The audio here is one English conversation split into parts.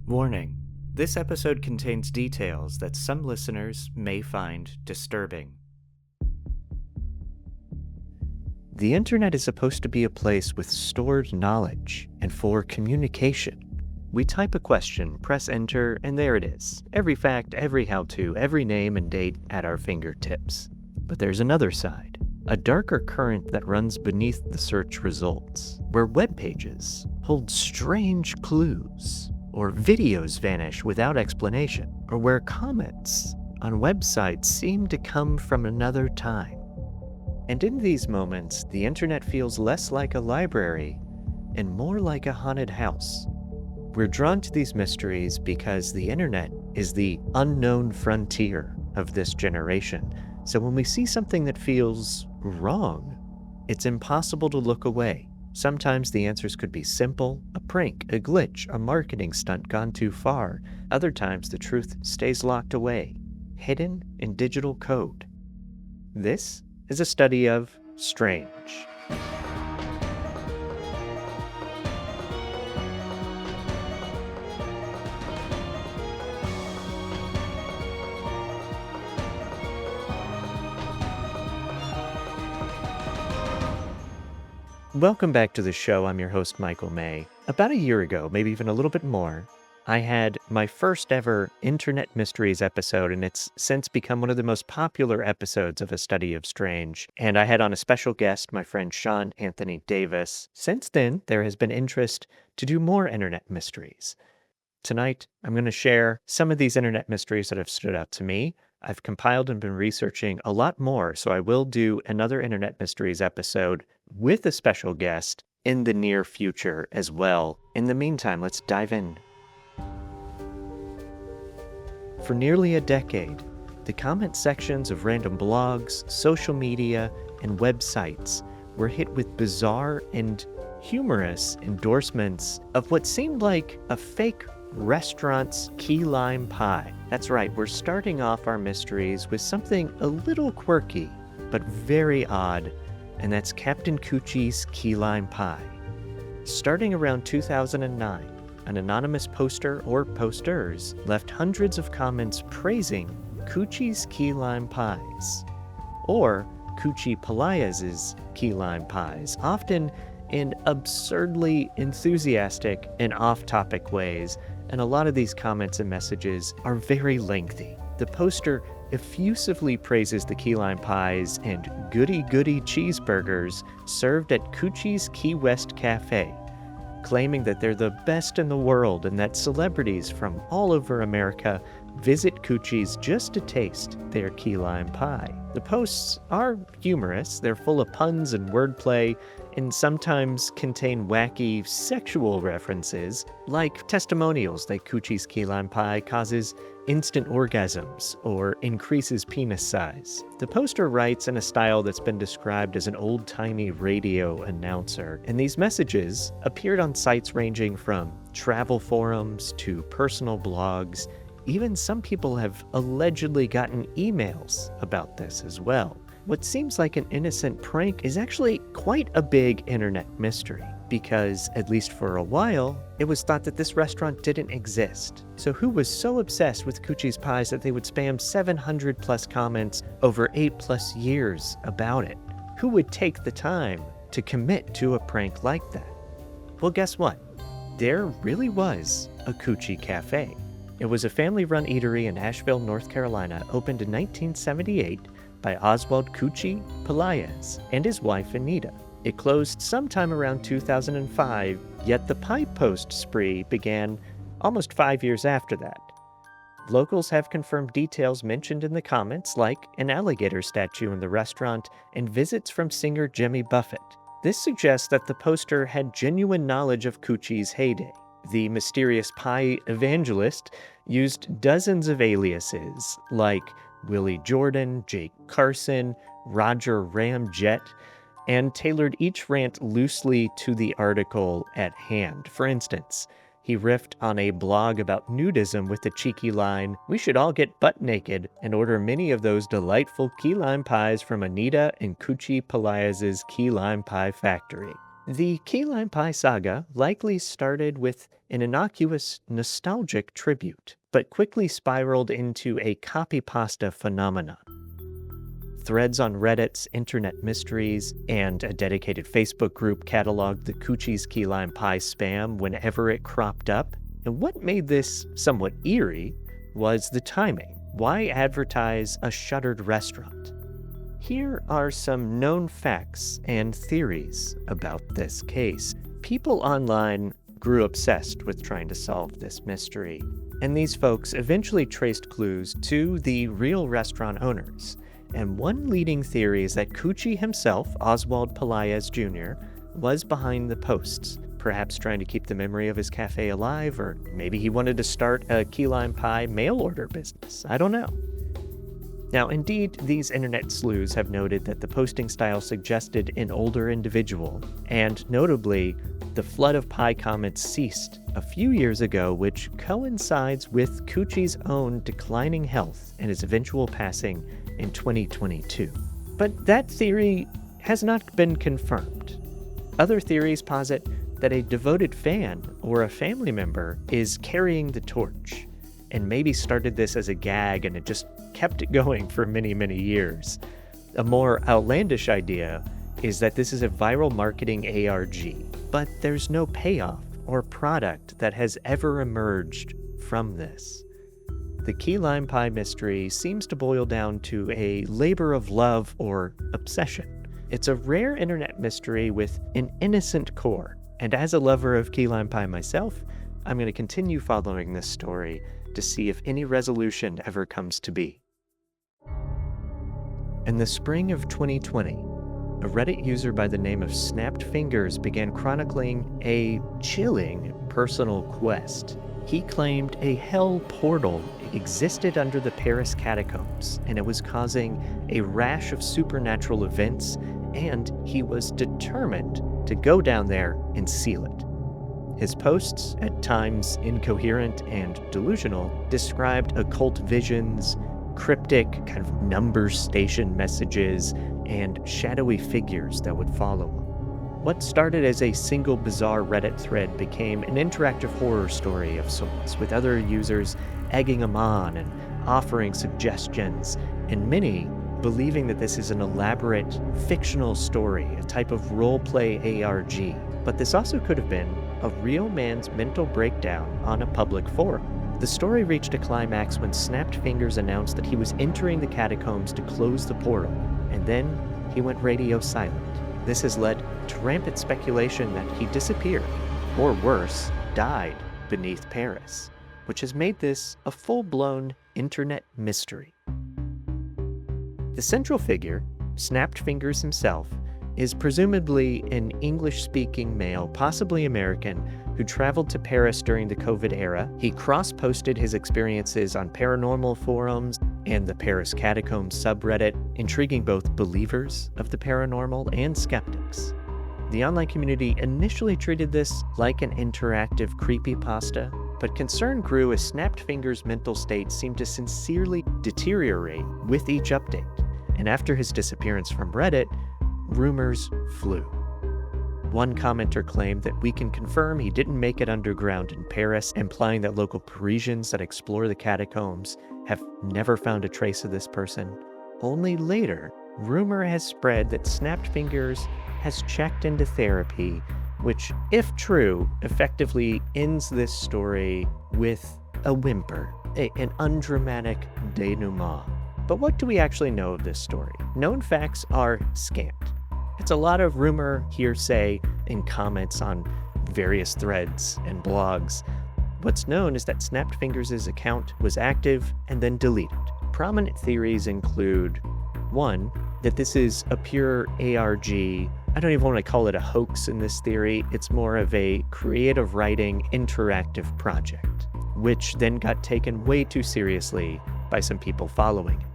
Warning: this episode contains details that some listeners may find disturbing. The internet is supposed to be a place with stored knowledge and for communication. We type a question, press enter, and there it is. Every fact, every how-to, every name and date at our fingertips. But there's another side, a darker current that runs beneath the search results, where web pages hold strange clues, or videos vanish without explanation, or where comments on websites seem to come from another time. And in these moments, the internet feels less like a library and more like a haunted house. We're drawn to these mysteries because the internet is the unknown frontier of this generation. So when we see something that feels wrong, it's impossible to look away. Sometimes the answers could be simple, a prank, a glitch, a marketing stunt gone too far. Other times the truth stays locked away, hidden in digital code. This is a study of strange. Welcome back to the show. I'm your host, Michael May. About a year ago, maybe even a little bit more, I had my first ever Internet Mysteries episode, and it's since become one of the most popular episodes of A Study of Strange. And I had on a special guest, my friend Sean Anthony Davis. Since then, there has been interest to do more Internet Mysteries. Tonight, I'm going to share some of these Internet Mysteries that have stood out to me. I've compiled and been researching a lot more, so I will do another Internet Mysteries episode with a special guest in the near future as well. In the meantime, let's dive in. For nearly a decade, the comment sections of random blogs, social media, and websites were hit with bizarre and humorous endorsements of what seemed like a fake restaurant's key lime pie. That's right, we're starting off our mysteries with something a little quirky, but very odd, and that's Captain Coochie's key lime pie. Starting around 2009, an anonymous poster or posters left hundreds of comments praising Coochie's key lime pies, or Coochie Palaya's key lime pies, often in absurdly enthusiastic and off-topic ways, and a lot of these comments and messages are very lengthy. The poster effusively praises the key lime pies and goody-goody cheeseburgers served at Coochie's Key West Cafe, claiming that they're the best in the world and that celebrities from all over America visit Coochie's just to taste their key lime pie. The posts are humorous, they're full of puns and wordplay, and sometimes contain wacky sexual references, like testimonials that Coochie's key lime pie causes instant orgasms or increases penis size. The poster writes in a style that's been described as an old-timey radio announcer, and these messages appeared on sites ranging from travel forums to personal blogs. Even some people have allegedly gotten emails about this as well. What seems like an innocent prank is actually quite a big internet mystery, because, at least for a while, it was thought that this restaurant didn't exist. So who was so obsessed with Coochie's pies that they would spam 700 plus comments over 8+ years about it? Who would take the time to commit to a prank like that? Well, guess what? There really was a Coochie Cafe. It was a family-run eatery in Asheville, North Carolina, opened in 1978 by Oswald Coochie Palaez and his wife Anita. It closed sometime around 2005, yet the pie post spree began almost 5 years after that. Locals have confirmed details mentioned in the comments, like an alligator statue in the restaurant and visits from singer Jimmy Buffett. This suggests that the poster had genuine knowledge of Coochie's heyday. The mysterious pie evangelist used dozens of aliases, like Willie Jordan, Jake Carson, Roger Ramjet, and tailored each rant loosely to the article at hand. For instance, he riffed on a blog about nudism with the cheeky line, "We should all get butt naked and order many of those delightful key lime pies from Anita and Coochie Palaez's Key Lime Pie Factory." The key lime pie saga likely started with an innocuous, nostalgic tribute, but quickly spiraled into a copy pasta phenomenon. Threads on Reddit's Internet Mysteries and a dedicated Facebook group cataloged the Coochie's key lime pie spam whenever it cropped up. And what made this somewhat eerie was the timing. Why advertise a shuttered restaurant? Here are some known facts and theories about this case. People online grew obsessed with trying to solve this mystery, and these folks eventually traced clues to the real restaurant owners. And one leading theory is that Coochie himself, Oswald Pelaez Jr., was behind the posts, perhaps trying to keep the memory of his cafe alive, or maybe he wanted to start a key lime pie mail order business. I don't know. Now, indeed, these internet sleuths have noted that the posting style suggested an older individual, and notably, the flood of pie comments ceased a few years ago, which coincides with Coochie's own declining health and his eventual passing in 2022. But that theory has not been confirmed. Other theories posit that a devoted fan or a family member is carrying the torch, and maybe started this as a gag and it just kept it going for many, many years. A more outlandish idea is that this is a viral marketing ARG, but there's no payoff or product that has ever emerged from this. The key lime pie mystery seems to boil down to a labor of love or obsession. It's a rare internet mystery with an innocent core, and as a lover of key lime pie myself, I'm going to continue following this story to see if any resolution ever comes to be. In the spring of 2020, a Reddit user by the name of Snapped Fingers began chronicling a chilling personal quest. He claimed a hell portal existed under the Paris catacombs, and it was causing a rash of supernatural events, and he was determined to go down there and seal it. His posts, at times incoherent and delusional, described occult visions, cryptic kind of number station messages, and shadowy figures that would follow him. What started as a single bizarre Reddit thread became an interactive horror story of sorts, with other users egging him on and offering suggestions, and many believing that this is an elaborate fictional story, a type of roleplay ARG. But this also could have been a real man's mental breakdown on a public forum. The story reached a climax when Snapped Fingers announced that he was entering the catacombs to close the portal, and then he went radio silent. This has led to rampant speculation that he disappeared, or worse, died beneath Paris, which has made this a full-blown internet mystery. The central figure, Snapped Fingers himself, is presumably an English-speaking male, possibly American, who traveled to Paris during the COVID era. He cross-posted his experiences on paranormal forums and the Paris Catacombs subreddit, intriguing both believers of the paranormal and skeptics. The online community initially treated this like an interactive creepypasta, but concern grew as Snapped Fingers' mental state seemed to sincerely deteriorate with each update. And after his disappearance from Reddit, rumors flew. One commenter claimed that we can confirm he didn't make it underground in Paris, implying that local Parisians that explore the catacombs have never found a trace of this person. Only later, rumor has spread that Snapped Fingers has checked into therapy, which, if true, effectively ends this story with a whimper, an undramatic denouement. But what do we actually know of this story? Known facts are scant. It's a lot of rumor, hearsay, and comments on various threads and blogs. What's known is that Snapped Fingers' account was active and then deleted. Prominent theories include, 1, that this is a pure ARG. I don't even want to call it a hoax in this theory. It's more of a creative writing interactive project, which then got taken way too seriously by some people following it.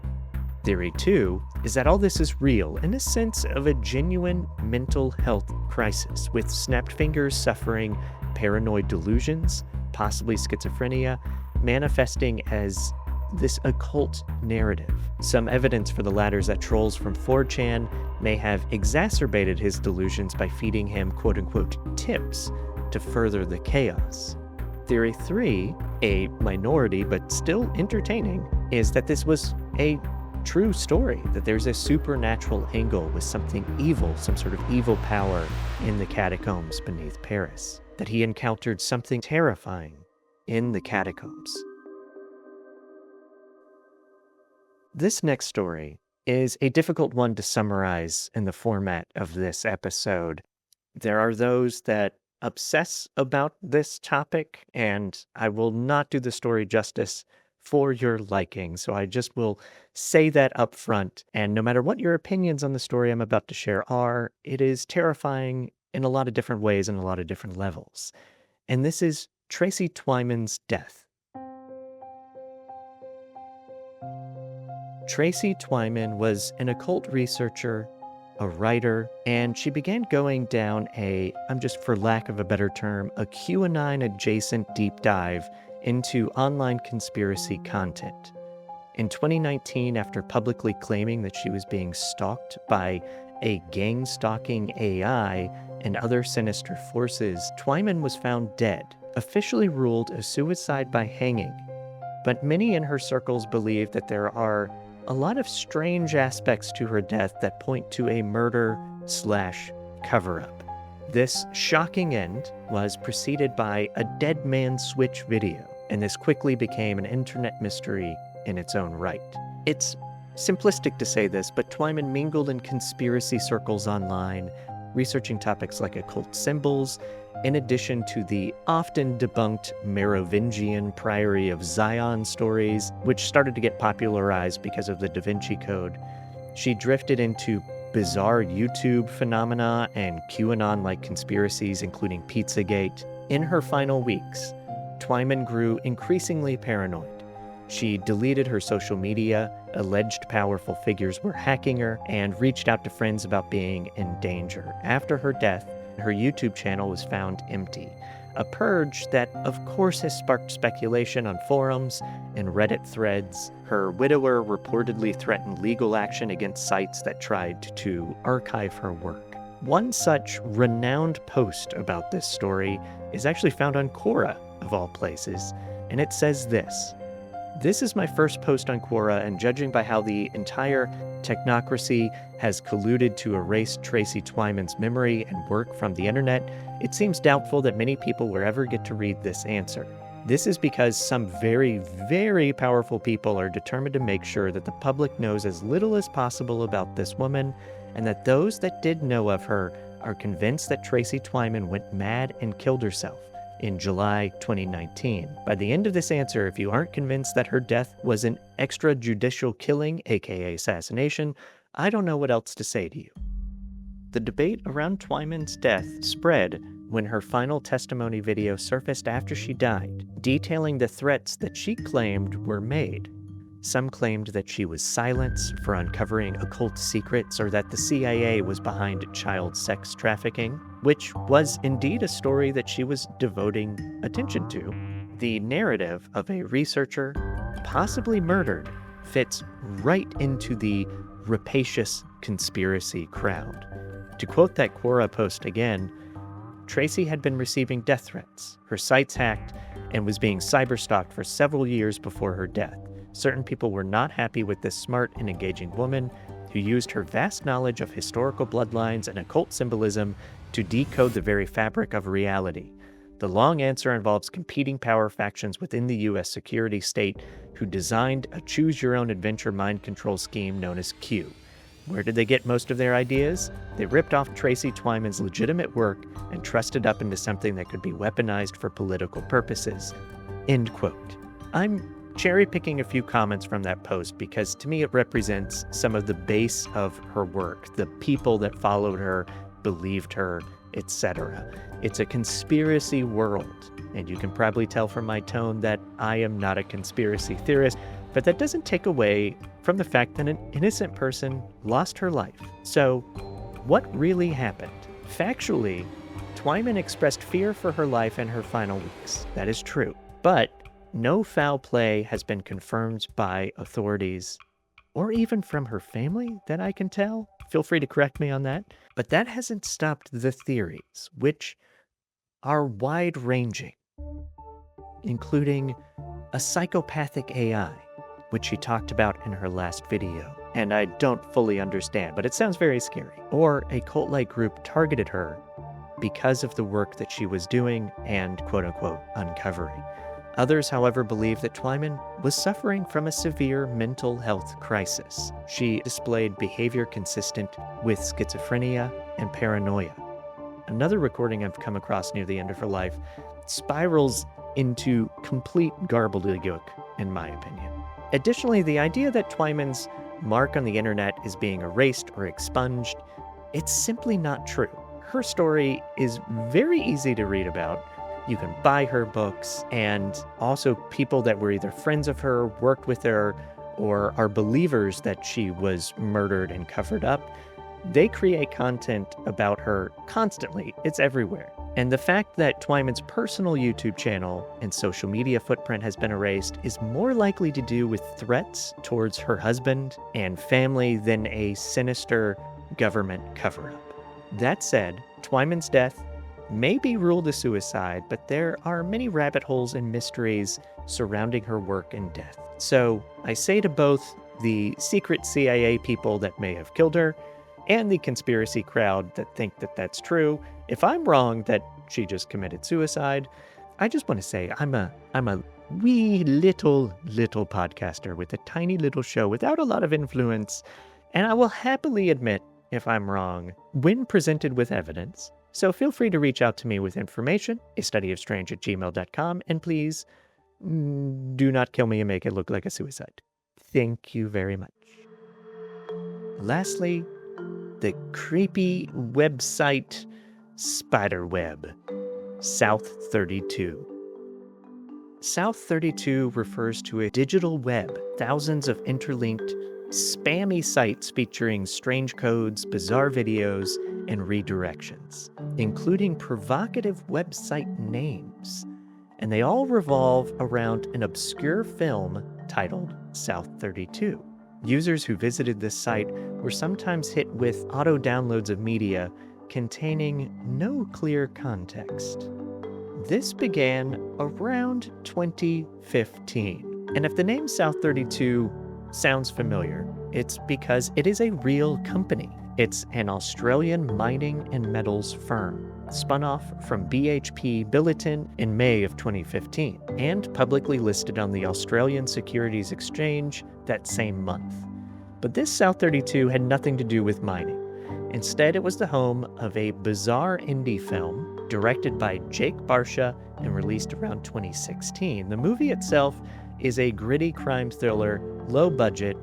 Theory 2 is that all this is real in a sense of a genuine mental health crisis, with Snapped Fingers suffering paranoid delusions, possibly schizophrenia, manifesting as this occult narrative. Some evidence for the latter is that trolls from 4chan may have exacerbated his delusions by feeding him quote-unquote tips to further the chaos. Theory 3, a minority but still entertaining, is that this was a true story, that there's a supernatural angle with something evil, some sort of evil power in the catacombs beneath Paris, that he encountered something terrifying in the catacombs. This next story is a difficult one to summarize in the format of this episode. There are those that obsess about this topic, and I will not do the story justice for your liking, so I just will say that up front. And no matter what your opinions on the story I'm about to share are, it is terrifying in a lot of different ways and a lot of different levels. And this is Tracy Twyman's death. Tracy Twyman was an occult researcher, a writer, and she began going down I'm just for lack of a better term, a QAnon-adjacent deep dive into online conspiracy content. In 2019, after publicly claiming that she was being stalked by a gang-stalking AI and other sinister forces, Twyman was found dead, officially ruled a suicide by hanging. But many in her circles believe that there are a lot of strange aspects to her death that point to a murder/cover-up. This shocking end was preceded by a dead man switch video, and this quickly became an internet mystery in its own right. It's simplistic to say this, but Twyman mingled in conspiracy circles online, researching topics like occult symbols, in addition to the often debunked Merovingian Priory of Zion stories, which started to get popularized because of the Da Vinci Code. She drifted into bizarre YouTube phenomena and QAnon-like conspiracies, including Pizzagate. In her final weeks, Twyman grew increasingly paranoid. She deleted her social media, alleged powerful figures were hacking her, and reached out to friends about being in danger. After her death, her YouTube channel was found empty, a purge that of course has sparked speculation on forums and Reddit threads. Her widower reportedly threatened legal action against sites that tried to archive her work. One such renowned post about this story is actually found on Quora, of all places, and it says this: "This is my first post on Quora, and judging by how the entire technocracy has colluded to erase Tracy Twyman's memory and work from the internet, it seems doubtful that many people will ever get to read this answer. This is because some very, very powerful people are determined to make sure that the public knows as little as possible about this woman, and that those that did know of her are convinced that Tracy Twyman went mad and killed herself in July 2019. By the end of this answer, if you aren't convinced that her death was an extrajudicial killing, aka assassination, I don't know what else to say to you." The debate around Twyman's death spread when her final testimony video surfaced after she died, detailing the threats that she claimed were made. Some claimed that she was silenced for uncovering occult secrets, or that the CIA was behind child sex trafficking, which was indeed a story that she was devoting attention to. The narrative of a researcher, possibly murdered, fits right into the rapacious conspiracy crowd. To quote that Quora post again, Tracy had been receiving death threats, her sites hacked, and was being cyberstalked for several years before her death. Certain people were not happy with this smart and engaging woman who used her vast knowledge of historical bloodlines and occult symbolism to decode the very fabric of reality. The long answer involves competing power factions within the U.S. security state who designed a choose-your-own-adventure mind control scheme known as Q. Where did they get most of their ideas? They ripped off Tracy Twyman's legitimate work and trussed it up into something that could be weaponized for political purposes." End quote. I'm cherry-picking a few comments from that post because to me it represents some of the base of her work, the people that followed her, believed her, etc. It's a conspiracy world, and you can probably tell from my tone that I am not a conspiracy theorist, but that doesn't take away from the fact that an innocent person lost her life. So, what really happened? Factually, Twyman expressed fear for her life in her final weeks. That is true. But No foul play has been confirmed by authorities or even from her family that I can tell. Feel free to correct me on that. But that hasn't stopped the theories, which are wide-ranging, including a psychopathic AI, which she talked about in her last video. And I don't fully understand, but it sounds very scary. Or a cult-like group targeted her because of the work that she was doing and quote-unquote uncovering. Others, however, believe that Twyman was suffering from a severe mental health crisis. She displayed behavior consistent with schizophrenia and paranoia. Another recording I've come across near the end of her life spirals into complete gobbledygook, in my opinion. Additionally, the idea that Twyman's mark on the internet is being erased or expunged, it's simply not true. Her story is very easy to read about. You can buy her books, and also people that were either friends of her, worked with her, or are believers that she was murdered and covered up. They create content about her constantly. It's everywhere. And the fact that Twyman's personal YouTube channel and social media footprint has been erased is more likely to do with threats towards her husband and family than a sinister government cover-up. That said, Twyman's death may be ruled a suicide, but there are many rabbit holes and mysteries surrounding her work and death. So I say to both the secret CIA people that may have killed her and the conspiracy crowd that think that that's true, if I'm wrong that she just committed suicide, I just want to say I'm a wee little podcaster with a tiny little show without a lot of influence, and I will happily admit if I'm wrong when presented with evidence. So feel free to reach out to me with information, astudyofstrange@gmail.com, and please do not kill me and make it look like a suicide. Thank you very much. Lastly, the creepy website spiderweb, South 32. South 32 refers to a digital web, thousands of interlinked, spammy sites featuring strange codes, bizarre videos, and redirections, including provocative website names. And they all revolve around an obscure film titled South 32. Users who visited this site were sometimes hit with auto-downloads of media containing no clear context. This began around 2015. And if the name South 32 sounds familiar, it's because it is a real company. It's an Australian mining and metals firm, spun off from BHP Billiton in May of 2015, and publicly listed on the Australian Securities Exchange that same month. But this South 32 had nothing to do with mining. Instead, it was the home of a bizarre indie film directed by Jake Barsha and released around 2016. The movie itself is a gritty crime thriller, low budget,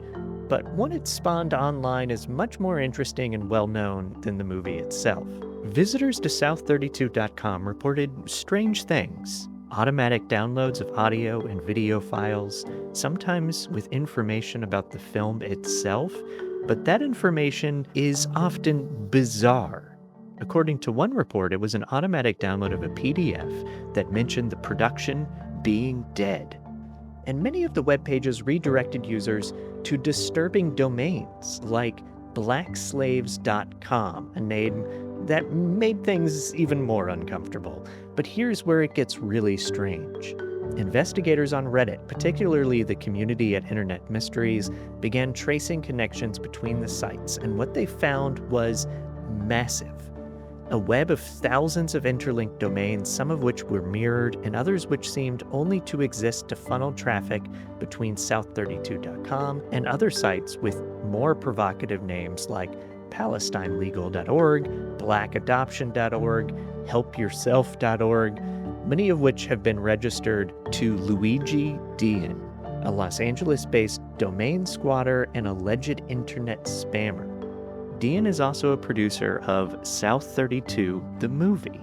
but one it spawned online is much more interesting and well-known than the movie itself. Visitors to South32.com reported strange things. Automatic downloads of audio and video files, sometimes with information about the film itself, but that information is often bizarre. According to one report, it was an automatic download of a PDF that mentioned the production being dead. And many of the web pages redirected users to disturbing domains like blackslaves.com, a name that made things even more uncomfortable. But here's where it gets really strange. Investigators on Reddit, particularly the community at Internet Mysteries, began tracing connections between the sites, and what they found was massive. A web of thousands of interlinked domains, some of which were mirrored, and others which seemed only to exist to funnel traffic between South32.com and other sites with more provocative names like PalestineLegal.org, BlackAdoption.org, HelpYourself.org, many of which have been registered to Luigi Dean, a Los Angeles-based domain squatter and alleged internet spammer. Dean is also a producer of South 32, the movie,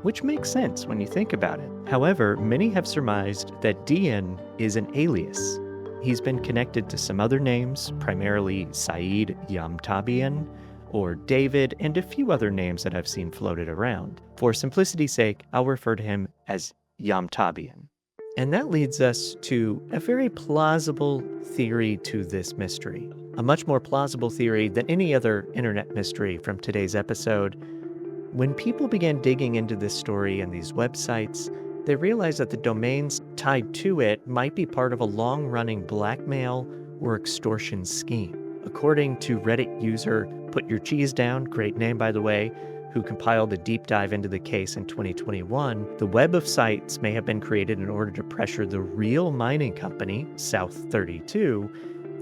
which makes sense when you think about it. However, many have surmised that Dean is an alias. He's been connected to some other names, primarily Saeed Yamtabian, or David, and a few other names that I've seen floated around. For simplicity's sake, I'll refer to him as Yamtabian. And that leads us to a very plausible theory to this mystery. A much more plausible theory than any other internet mystery from today's episode. When people began digging into this story and these websites, they realized that the domains tied to it might be part of a long-running blackmail or extortion scheme. According to Reddit user Put Your Cheese Down, great name by the way, who compiled a deep dive into the case in 2021, the web of sites may have been created in order to pressure the real mining company, South32,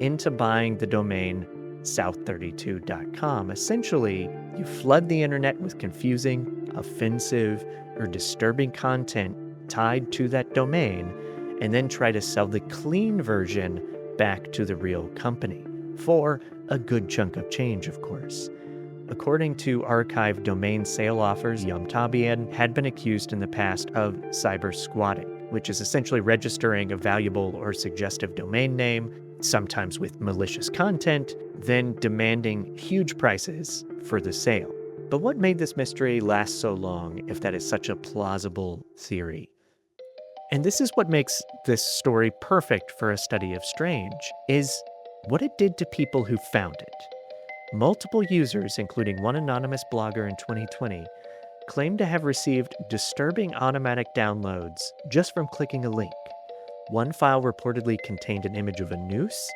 into buying the domain south32.com. Essentially, you flood the internet with confusing, offensive, or disturbing content tied to that domain, and then try to sell the clean version back to the real company, for a good chunk of change, of course. According to archived domain sale offers, Yom Tabian had been accused in the past of cyber squatting, which is essentially registering a valuable or suggestive domain name, sometimes with malicious content, then demanding huge prices for the sale. But what made this mystery last so long if that is such a plausible theory? And this is what makes this story perfect for a study of strange, is what it did to people who found it. Multiple users, including one anonymous blogger in 2020, claimed to have received disturbing automatic downloads just from clicking a link. One file reportedly contained an image of a noose,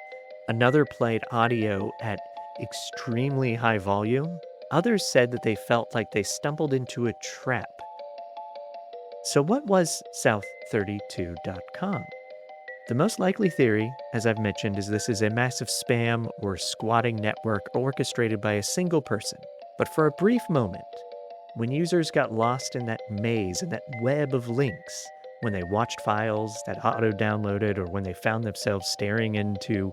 another played audio at extremely high volume. Others said that they felt like they stumbled into a trap. So what was South32.com? The most likely theory, as I've mentioned, is this is a massive spam or squatting network orchestrated by a single person. But for a brief moment, when users got lost in that maze and that web of links, when they watched files that auto-downloaded or when they found themselves staring into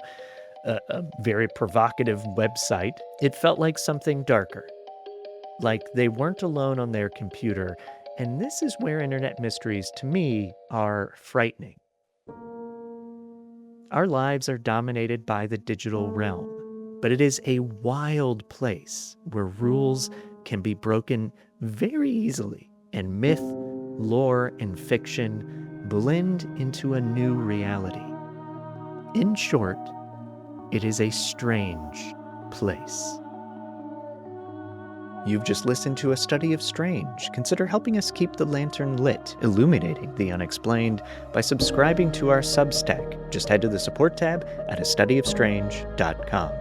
a very provocative website, it felt like something darker. Like they weren't alone on their computer. And this is where internet mysteries, to me, are frightening. Our lives are dominated by the digital realm, but it is a wild place where rules can be broken very easily, and myth, lore, and fiction blend into a new reality. In short, it is a strange place. You've just listened to a study of strange. Consider helping us keep the lantern lit, illuminating the unexplained, by subscribing to our Substack. Just head to the support tab at astudyofstrange.com.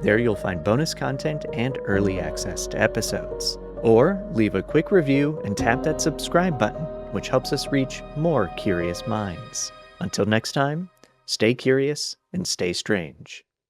There you'll find bonus content and early access to episodes. Or leave a quick review and tap that subscribe button, which helps us reach more curious minds. Until next time, stay curious and stay strange.